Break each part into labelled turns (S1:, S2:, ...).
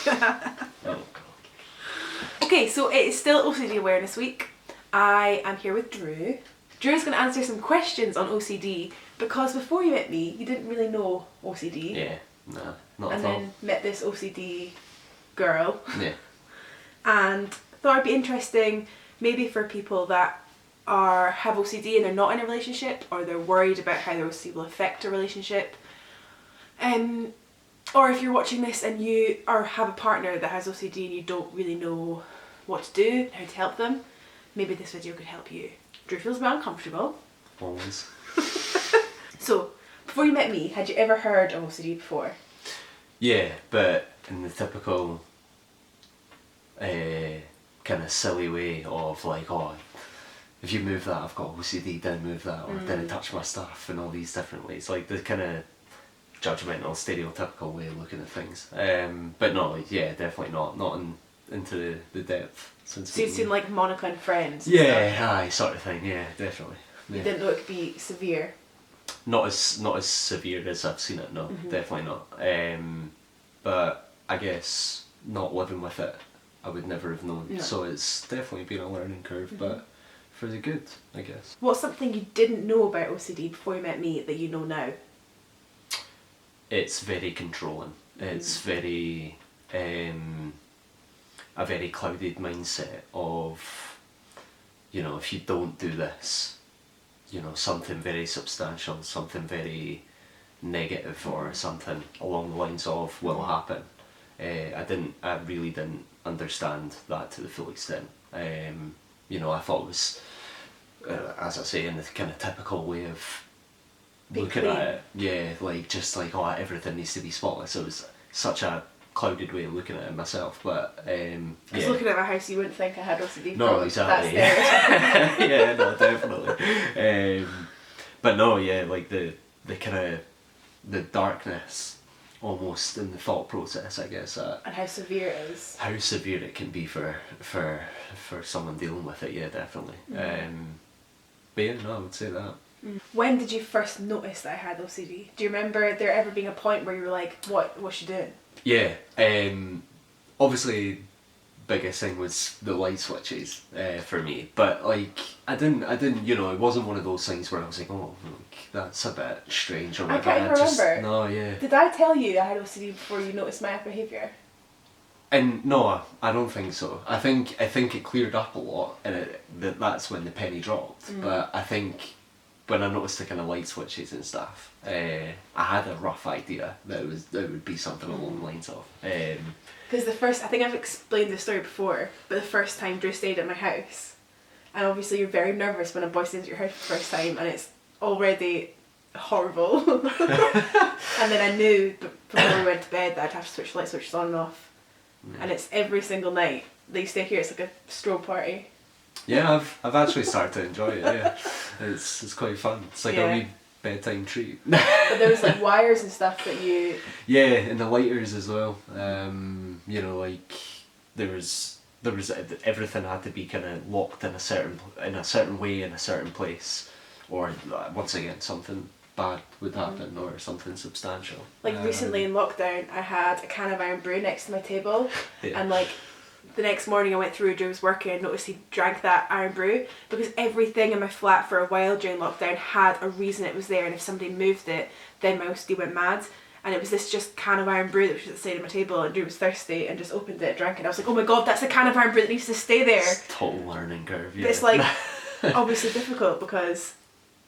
S1: Oh,
S2: Okay, so it is still OCD Awareness Week. I am here with Drew. Drew's going to answer some questions on OCD because before you met me, you didn't really know OCD.
S1: yeah, no, not
S2: And
S1: at all.
S2: then met this OCD girl.
S1: Yeah.
S2: And thought it'd be interesting maybe for people that have OCD and they're not in a relationship, or they're worried about how their OCD will affect a relationship. Or if you're watching this and you have a partner that has OCD and you don't really know what to do, how to help them, maybe this video could help you. Drew feels a bit uncomfortable.
S1: Always.
S2: So, before you met me, had you ever heard of OCD before?
S1: Yeah, but in the typical kind of silly way of like, oh, if you move that, I've got OCD, then move that, or then touch my stuff, and all these different ways. Like the kind of judgmental, stereotypical way of looking at things. But no, like, yeah, definitely not into the depth. Since
S2: So you've seen like Monica and Friends? And
S1: yeah,
S2: stuff.
S1: aye, sort of thing. Yeah, definitely. Yeah.
S2: You didn't know it could be severe?
S1: Not as severe as I've seen it. No, definitely not. But I guess not living with it, I would never have known.
S2: No.
S1: So it's definitely been a learning curve, but for the good, I guess.
S2: What's something you didn't know about OCD before you met me that you know now?
S1: It's very controlling. It's very a very clouded mindset of, you know, if you don't do this, you know, something very substantial, something very negative, or something along the lines of will happen. I really didn't understand that to the full extent. You know, I thought it was, as I say, in the kind of typical way of looking at it. Yeah, like just like, oh, everything needs to be spotless. It was such a clouded way of looking at it myself, but
S2: Because looking at my house, you wouldn't think I had OCD.
S1: no, exactly.
S2: That's
S1: Yeah, no, definitely. But no, yeah, like the kind of the darkness almost in the thought process, I guess.
S2: And how severe it is.
S1: How severe it can be for someone dealing with it, yeah, definitely. But yeah, no, I would say that.
S2: When did you first notice that I had OCD? Do you remember there ever being a point where you were like, what's she doing?
S1: Yeah, obviously biggest thing was the light switches for me, but like I didn't, you know, it wasn't one of those things where I was like, oh, like, that's a bit strange, or
S2: I
S1: whatever.
S2: can't even remember.
S1: No, yeah.
S2: Did I tell you I had OCD before you noticed my behaviour?
S1: And no, I don't think so. I think it cleared up a lot, and that's when the penny dropped. But I think when I noticed the kind of light switches and stuff, I had a rough idea that it would be something along the lines of.
S2: Because I think I've explained this story before, but the first time Drew stayed at my house, and obviously you're very nervous when a boy stays at your house for the first time, and it's already horrible. And then I knew before we went to bed that I'd have to switch light switches on and off. And it's every single night that you stay here, it's like a strobe party.
S1: Yeah, I've actually started to enjoy it. Yeah, it's quite fun. It's like a wee bedtime treat.
S2: But there was like wires and stuff that you...
S1: Yeah, and the lighters as well. You know, like there was everything had to be kind of locked in a certain way in a certain place, or once again something bad would happen or something substantial.
S2: Like recently in lockdown, I had a can of Iron Brew next to my table, and like the next morning I went through, Drew was working, and noticed he drank that Iron Brew, because everything in my flat for a while during lockdown had a reason it was there, and if somebody moved it, then my OCD went mad. And it was this just can of Iron Brew that was at the side of my table, and Drew was thirsty and just opened it and drank it. I was like, oh my god, that's a can of Iron Brew that needs to stay there.
S1: It's total learning curve. Yeah.
S2: But it's like obviously difficult because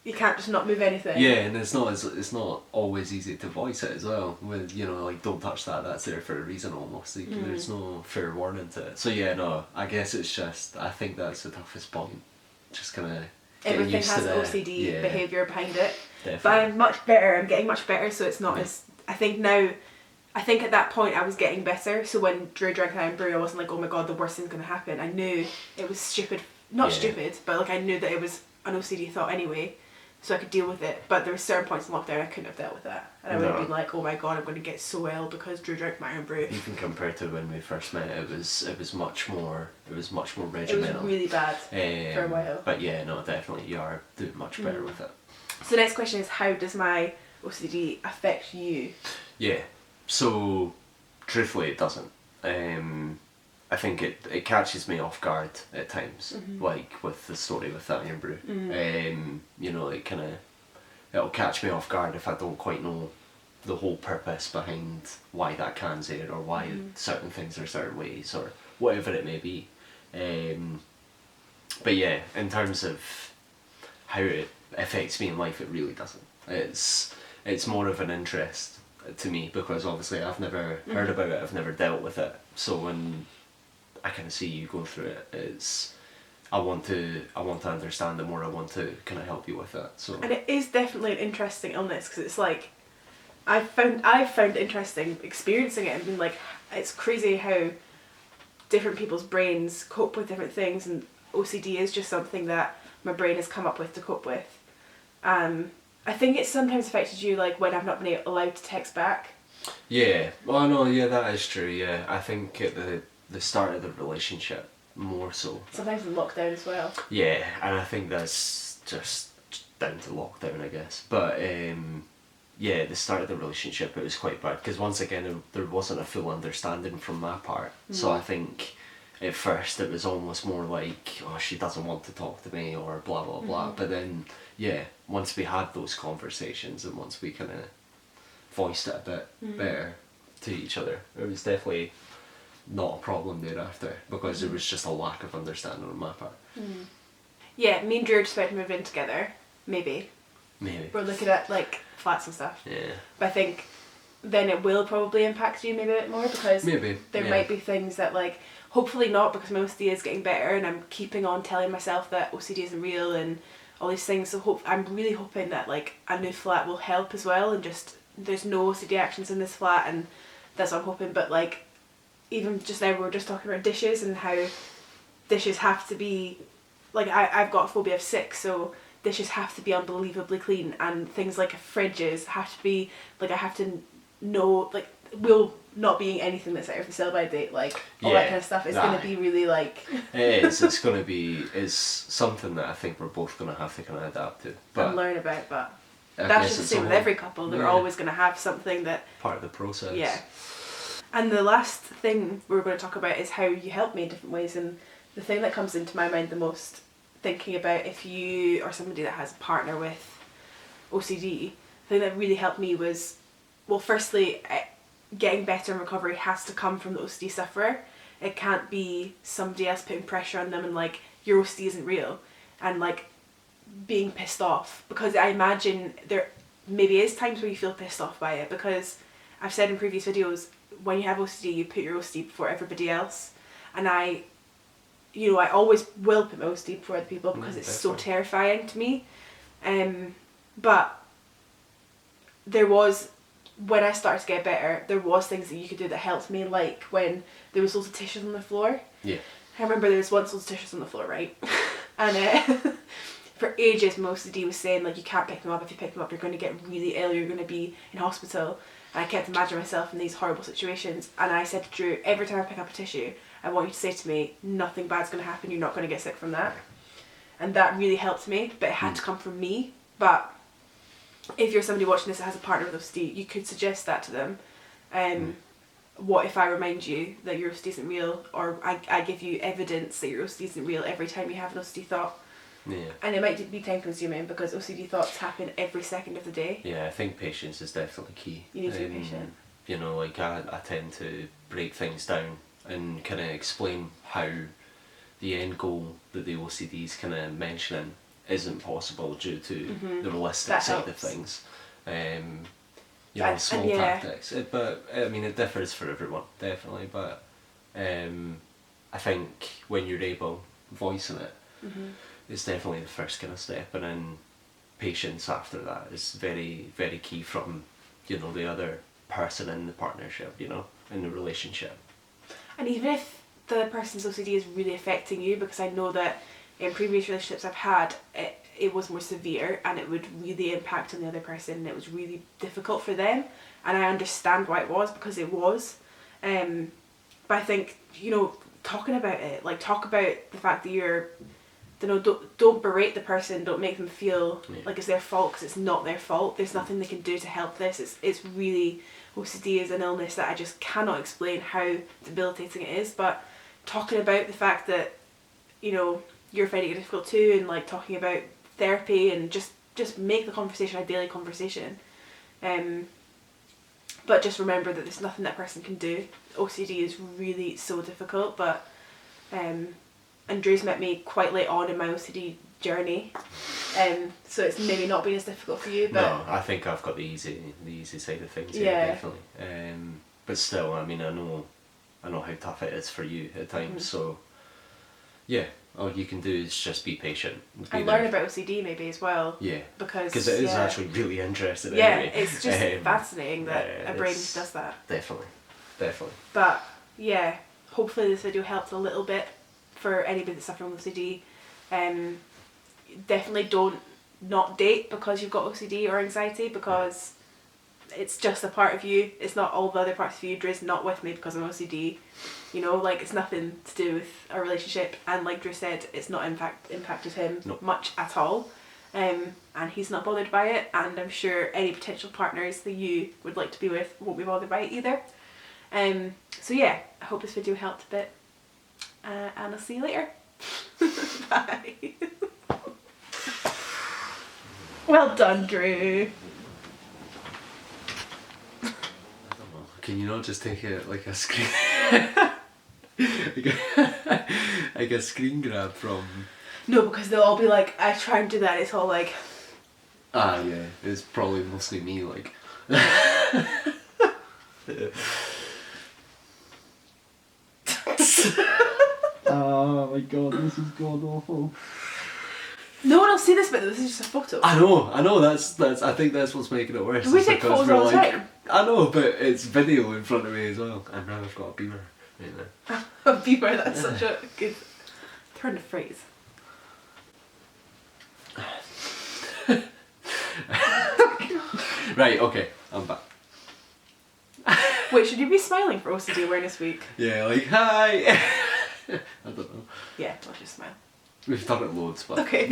S2: you can't just not move anything.
S1: Yeah, and it's not always easy to voice it as well. With, you know, like, don't touch that, that's there for a reason almost. Like, there's no fair warning to it. So yeah, no, I guess it's just, I think that's the toughest point. Just kind of
S2: everything has OCD behaviour behind it.
S1: Definitely.
S2: But I'm much better. I'm getting much better, so it's not as... I think at that point I was getting better, so when Drew drank Iron Brew I wasn't like, oh my god, the worst thing's going to happen. I knew it was stupid. Not stupid, but like I knew that it was an OCD thought anyway, so I could deal with it. But there were certain points in lockdown I couldn't have dealt with that. And I would have been like, oh my god, I'm going to get so ill because Drew drank my Iron Brew.
S1: Even compared to when we first met, it was much more regimental.
S2: It was really bad for a while.
S1: But yeah, no, definitely you are doing much better with it.
S2: So the next question is, how does my OCD affect you?
S1: Yeah, so truthfully it doesn't. I think it catches me off guard at times, like with the story with that Iron Brew. You know, it'll catch me off guard if I don't quite know the whole purpose behind why that can's there, or why certain things are certain ways, or whatever it may be. But yeah, in terms of how it affects me in life, it really doesn't. It's more of an interest to me, because obviously I've never heard about it, I've never dealt with it. So when I kind of see you go through it, I want to understand it more. I want to kind of help you with it. So,
S2: and it is definitely an interesting illness, because it's like I've found it interesting experiencing it and being like, it's crazy how different people's brains cope with different things, and OCD is just something that my brain has come up with to cope with. I think it's sometimes affected you, like when I've not been allowed to text back.
S1: Yeah, well, no, yeah, that is true. Yeah, I think at the start of the relationship more so.
S2: Sometimes in lockdown as well.
S1: Yeah, and I think that's just down to lockdown, I guess. But yeah, at the start of the relationship it was quite bad, because once again there wasn't a full understanding from my part. So I think at first it was almost more like, oh, she doesn't want to talk to me, or blah blah blah. But then yeah, once we had those conversations and once we kind of voiced it a bit better to each other, it was definitely not a problem thereafter, because there was just a lack of understanding on my part.
S2: Yeah, me and Drew are just about to move in together. Maybe we're looking at like flats and stuff.
S1: Yeah,
S2: but I think then it will probably impact you maybe a bit more, because there might be things that, like, hopefully not, because my OCD is getting better and I'm keeping on telling myself that OCD isn't real and all these things. So I'm really hoping that like a new flat will help as well, and just there's no OCD actions in this flat, and that's what I'm hoping. But like, even just now we were just talking about dishes and how dishes have to be, like, I've got a phobia of 6, so dishes have to be unbelievably clean, and things like fridges have to be, like, I have to know, like, we'll not be eating anything that's out of the sell-by date, like, all that kind of stuff is going to be really, like...
S1: it's going to be, it's something that I think we're both going to have to kind of adapt to.
S2: And learn about, but that's just the same with every couple. They're always going to have something that...
S1: part of the process.
S2: Yeah. And the last thing we're going to talk about is how you help me in different ways, and the thing that comes into my mind the most, thinking about if you are somebody that has a partner with OCD, the thing that really helped me was, well, firstly, getting better in recovery has to come from the OCD sufferer. It can't be somebody else putting pressure on them and like, your OCD isn't real, and like being pissed off, because I imagine there maybe is times where you feel pissed off by it, because I've said in previous videos, when you have OCD you put your OCD before everybody else, and I always will put my OCD before other people, because it's so terrifying to me. But there was, when I started to get better, there was things that you could do that helped me, like when there was loads of tissues on the floor. Yeah. I remember there was once loads of tissues on the floor, right? And for ages my OCD was saying, like, you can't pick them up. If you pick them up you're going to get really ill, you're going to be in hospital. And I kept imagining myself in these horrible situations, and I said to Drew, every time I pick up a tissue, I want you to say to me, nothing bad's going to happen, you're not going to get sick from that. And that really helped me, but it had to come from me. But if you're somebody watching this that has a partner with OCD, you could suggest that to them. What if I remind you that your OCD isn't real, or I give you evidence that your OCD isn't real every time you have an OCD thought? Yeah. And it might be time consuming, because OCD thoughts happen every second of the day.
S1: Yeah, I think patience is definitely key.
S2: You need to be patient.
S1: You know, like I tend to break things down and kind of explain how the end goal that the OCD is kind of mentioning isn't possible due to the realistic side of things. Small tactics. But I mean, it differs for everyone, definitely. But I think when you're able, voicing it, it's definitely the first kind of step, and then patience after that is very, very key from, the other person in the partnership, in the relationship.
S2: And even if the person's OCD is really affecting you, because I know that in previous relationships I've had, it was more severe and it would really impact on the other person, and it was really difficult for them, and I understand why it was, because it was. But I think, talking about it, like, talk about the fact that don't berate the person. Don't make them feel like it's their fault, because it's not their fault. There's nothing they can do to help this. It's really, OCD is an illness that I just cannot explain how debilitating it is. But talking about the fact that, you know, you're finding it difficult too, and like talking about therapy, and just make the conversation a daily conversation. But just remember that there's nothing that person can do. OCD is really so difficult, but and Drew's met me quite late on in my OCD journey, so it's maybe not been as difficult for you. But
S1: no, I think I've got the easy side of things. Yeah, definitely. But still, I mean, I know how tough it is for you at times. So yeah, all you can do is just be patient.
S2: And learn about OCD maybe as well.
S1: Yeah,
S2: because
S1: it is actually really interesting.
S2: Yeah,
S1: anyway.
S2: It's just fascinating that a brain does that.
S1: Definitely.
S2: But yeah, hopefully this video helped a little bit for anybody that's suffering with OCD. Definitely don't not date because you've got OCD or anxiety, because it's just a part of you. It's not all the other parts of you. Drew's not with me because of OCD. You know, like, it's nothing to do with our relationship, and like Drew said, it's not impacted him much at all. And he's not bothered by it, and I'm sure any potential partners that you would like to be with won't be bothered by it either. So yeah, I hope this video helped a bit, and I'll see you later. Bye. Well done, Drew.
S1: I don't know. Can you not just take it like a screen, like a screen grab from?
S2: No, because they'll all be like, I try and do that. It's all like.
S1: Ah, yeah. It's probably mostly me, like. Oh my god, this is god awful.
S2: No one will see this bit. This is just a photo.
S1: I know. That's. I think that's what's making it worse.
S2: We take photos all the time.
S1: I know, but it's video in front of me as well, and now I've got a beamer right now.
S2: A beamer. That's such a good turn of phrase.
S1: Right. Okay. I'm back.
S2: Wait, should you be smiling for OCD Awareness Week?
S1: Yeah, like, hi! I don't know.
S2: Yeah, I'll just smile.
S1: We've done it loads, but...
S2: Okay.